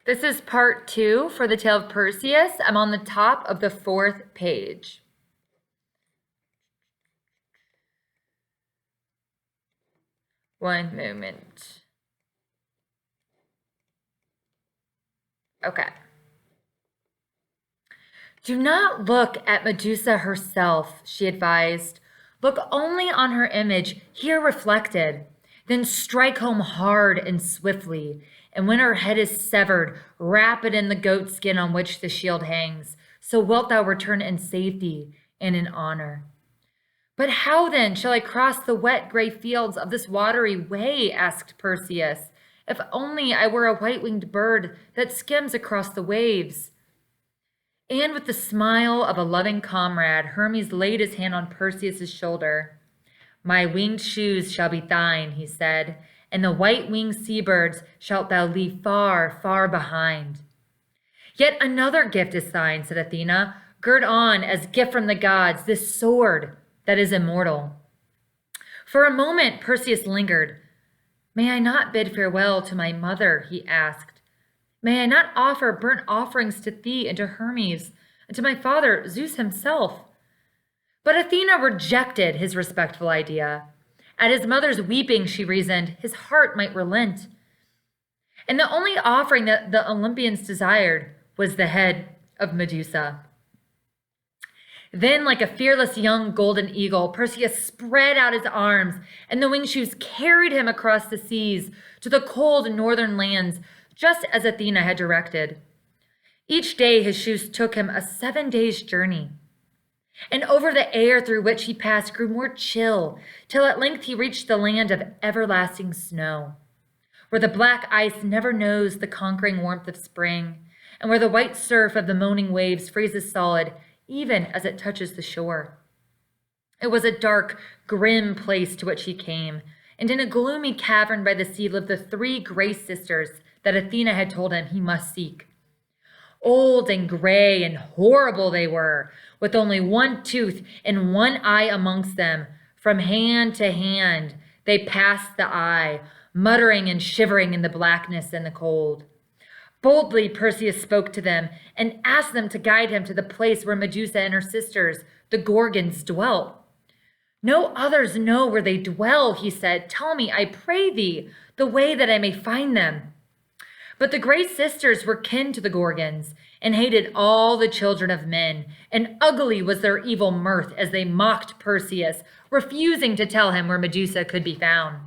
This is part 2 for the tale of Perseus. I'm on the top of the 4th page. One moment. Okay. Do not look at Medusa herself, she advised. Look only on her image, here reflected. Then strike home hard and swiftly, and when her head is severed, wrap it in the goat skin on which the shield hangs. So wilt thou return in safety and in honor. But how then shall I cross the wet gray fields of this watery way? Asked Perseus. If only I were a white-winged bird that skims across the waves. And with the smile of a loving comrade, Hermes laid his hand on Perseus's shoulder. My winged shoes shall be thine, he said, and the white-winged seabirds shalt thou leave far, far behind. Yet another gift is thine, said Athena. Gird on, as gift from the gods, this sword that is immortal. For a moment, Perseus lingered. May I not bid farewell to my mother, he asked. May I not offer burnt offerings to thee and to Hermes and to my father, Zeus himself? But Athena rejected his respectful idea. At his mother's weeping, she reasoned, his heart might relent. And the only offering that the Olympians desired was the head of Medusa. Then, like a fearless young golden eagle, Perseus spread out his arms, and the winged shoes carried him across the seas to the cold northern lands, just as Athena had directed. Each day his shoes took him a 7 days' journey. And over the air through which he passed grew more chill, till at length he reached the land of everlasting snow, where the black ice never knows the conquering warmth of spring, and where the white surf of the moaning waves freezes solid even as it touches the shore. It was a dark, grim place to which he came, and in a gloomy cavern by the sea lived the 3 gray sisters that Athena had told him he must seek. Old and gray and horrible they were, with only 1 tooth and 1 eye amongst them. From hand to hand they passed the eye, muttering and shivering in the blackness and the cold. Boldly Perseus spoke to them and asked them to guide him to the place where Medusa and her sisters, the Gorgons, dwelt. No others know where they dwell, he said. Tell me, I pray thee, the way that I may find them. But the great sisters were kin to the Gorgons and hated all the children of men, and ugly was their evil mirth as they mocked Perseus, refusing to tell him where Medusa could be found.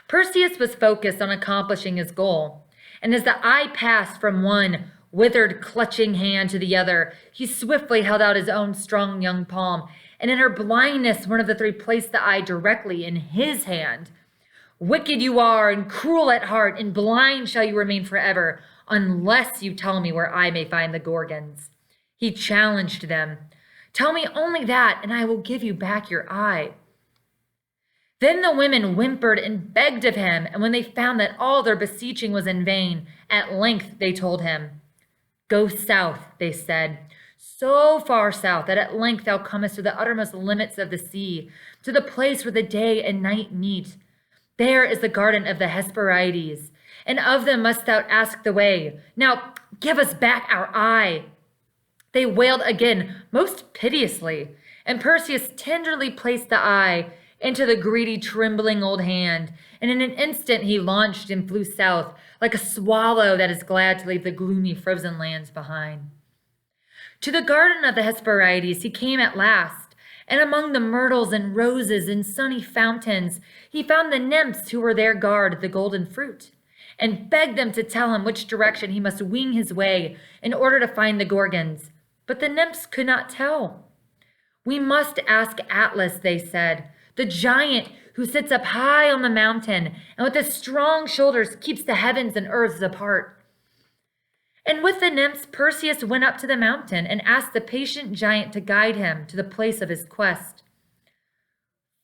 Perseus was focused on accomplishing his goal, and as the eye passed from one withered, clutching hand to the other, he swiftly held out his own strong young palm, and in her blindness one of the 3 placed the eye directly in his hand. Wicked you are, and cruel at heart, and blind shall you remain forever, unless you tell me where I may find the Gorgons. He challenged them. Tell me only that, and I will give you back your eye. Then the women whimpered and begged of him, and when they found that all their beseeching was in vain, at length they told him. Go south, they said, so far south that at length thou comest to the uttermost limits of the sea, to the place where the day and night meet. There is the garden of the Hesperides, and of them must thou ask the way. Now give us back our eye. They wailed again, most piteously, and Perseus tenderly placed the eye into the greedy, trembling old hand, and in an instant he launched and flew south, like a swallow that is glad to leave the gloomy, frozen lands behind. To the garden of the Hesperides he came at last, and among the myrtles and roses and sunny fountains, he found the nymphs who were there guard the golden fruit, and begged them to tell him which direction he must wing his way in order to find the Gorgons. But the nymphs could not tell. We must ask Atlas, they said, the giant who sits up high on the mountain, and with his strong shoulders keeps the heavens and earths apart. And with the nymphs, Perseus went up to the mountain and asked the patient giant to guide him to the place of his quest.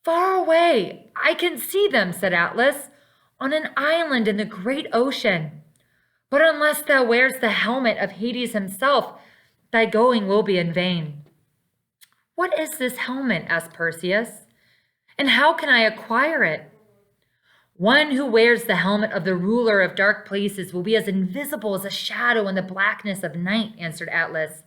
Far away, I can see them, said Atlas, on an island in the great ocean. But unless thou wearest the helmet of Hades himself, thy going will be in vain. What is this helmet? Asked Perseus, and how can I acquire it? One who wears the helmet of the ruler of dark places will be as invisible as a shadow in the blackness of night, answered Atlas.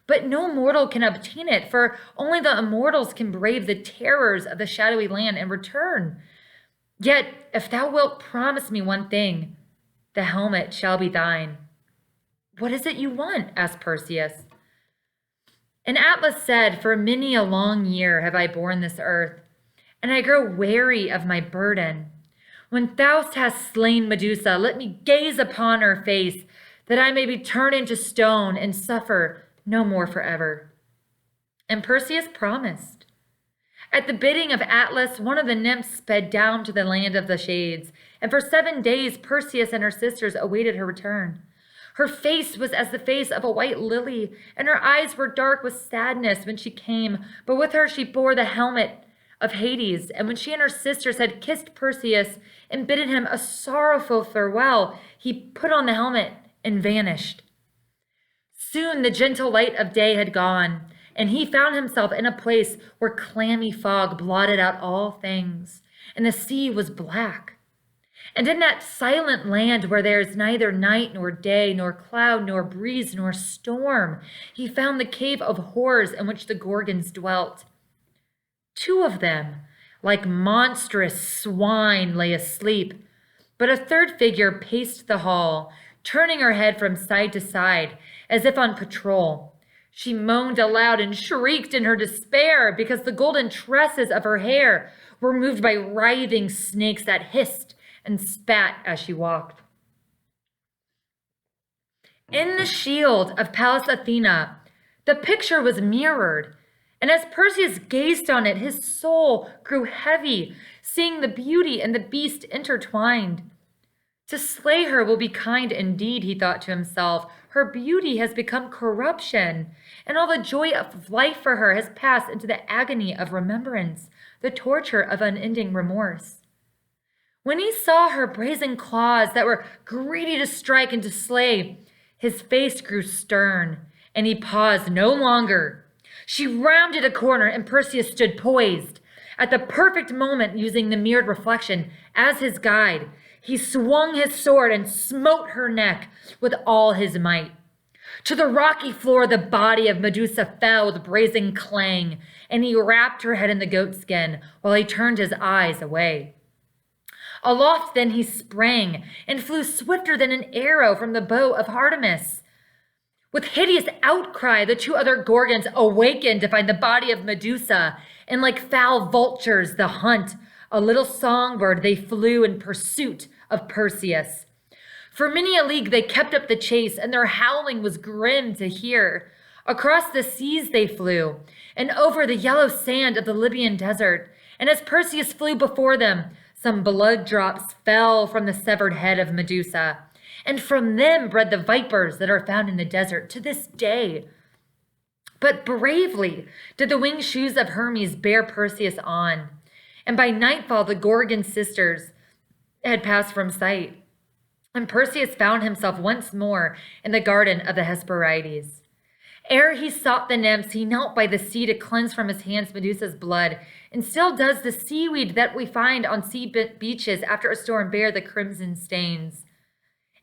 But no mortal can obtain it, for only the immortals can brave the terrors of the shadowy land and return. Yet, if thou wilt promise me one thing, the helmet shall be thine. What is it you want? Asked Perseus. And Atlas said, for many a long year have I borne this earth, and I grow weary of my burden. When thou hast slain Medusa, let me gaze upon her face, that I may be turned into stone and suffer no more forever. And Perseus promised. At the bidding of Atlas, one of the nymphs sped down to the land of the shades, and for 7 days Perseus and her sisters awaited her return. Her face was as the face of a white lily, and her eyes were dark with sadness when she came, but with her she bore the helmet of Hades, and when she and her sisters had kissed Perseus and bidden him a sorrowful farewell, he put on the helmet and vanished. Soon the gentle light of day had gone, and he found himself in a place where clammy fog blotted out all things, and the sea was black. And in that silent land where there is neither night nor day, nor cloud, nor breeze, nor storm, he found the cave of horrors in which the Gorgons dwelt. 2 of them, like monstrous swine, lay asleep, but a third figure paced the hall, turning her head from side to side, as if on patrol. She moaned aloud and shrieked in her despair because the golden tresses of her hair were moved by writhing snakes that hissed and spat as she walked. In the shield of Pallas Athena, the picture was mirrored, and as Perseus gazed on it, his soul grew heavy, seeing the beauty and the beast intertwined. To slay her will be kind indeed, he thought to himself. Her beauty has become corruption, and all the joy of life for her has passed into the agony of remembrance, the torture of unending remorse. When he saw her brazen claws that were greedy to strike and to slay, his face grew stern, and he paused no longer. She rounded a corner, and Perseus stood poised. At the perfect moment, using the mirrored reflection as his guide, he swung his sword and smote her neck with all his might. To the rocky floor, the body of Medusa fell with brazen clang, and he wrapped her head in the goatskin while he turned his eyes away. Aloft then he sprang and flew swifter than an arrow from the bow of Artemis. With hideous outcry, the 2 other Gorgons awakened to find the body of Medusa, and like foul vultures, the hunt, a little songbird, they flew in pursuit of Perseus. For many a league they kept up the chase, and their howling was grim to hear. Across the seas they flew, and over the yellow sand of the Libyan desert. And as Perseus flew before them, some blood drops fell from the severed head of Medusa, and from them bred the vipers that are found in the desert to this day. But bravely did the winged shoes of Hermes bear Perseus on, and by nightfall the Gorgon sisters had passed from sight, and Perseus found himself once more in the garden of the Hesperides. Ere he sought the nymphs, he knelt by the sea to cleanse from his hands Medusa's blood, and still does the seaweed that we find on beaches after a storm bear the crimson stains.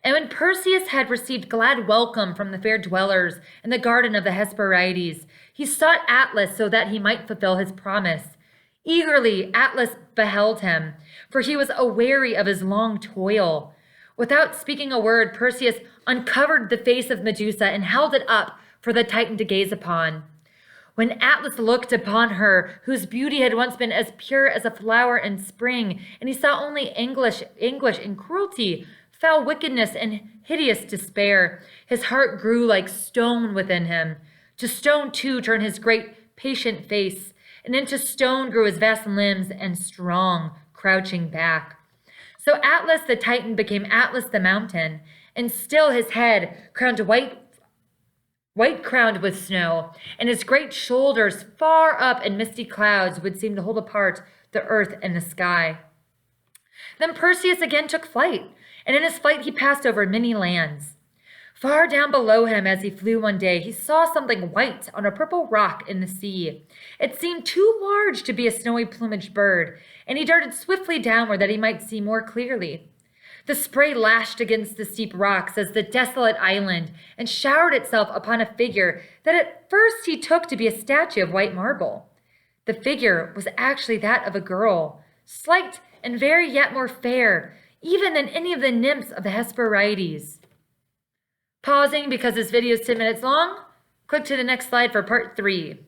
And when Perseus had received glad welcome from the fair dwellers in the garden of the Hesperides, he sought Atlas so that he might fulfill his promise. Eagerly Atlas beheld him, for he was aweary of his long toil. Without speaking a word, Perseus uncovered the face of Medusa and held it up for the Titan to gaze upon. When Atlas looked upon her, whose beauty had once been as pure as a flower in spring, and he saw only anguish and cruelty, foul wickedness and hideous despair, his heart grew like stone within him. To stone, too, turned his great patient face, and into stone grew his vast limbs and strong, crouching back. So Atlas the Titan became Atlas the mountain, and still his head crowned white crowned with snow, and his great shoulders far up in misty clouds would seem to hold apart the earth and the sky. Then Perseus again took flight, and in his flight he passed over many lands. Far down below him as he flew one day, he saw something white on a purple rock in the sea. It seemed too large to be a snowy plumaged bird, and he darted swiftly downward that he might see more clearly. The spray lashed against the steep rocks as the desolate island and showered itself upon a figure that at first he took to be a statue of white marble. The figure was actually that of a girl, slight and very yet more fair, even than any of the nymphs of the Hesperides. Pausing because this video is 10 minutes long, click to the next slide for part 3.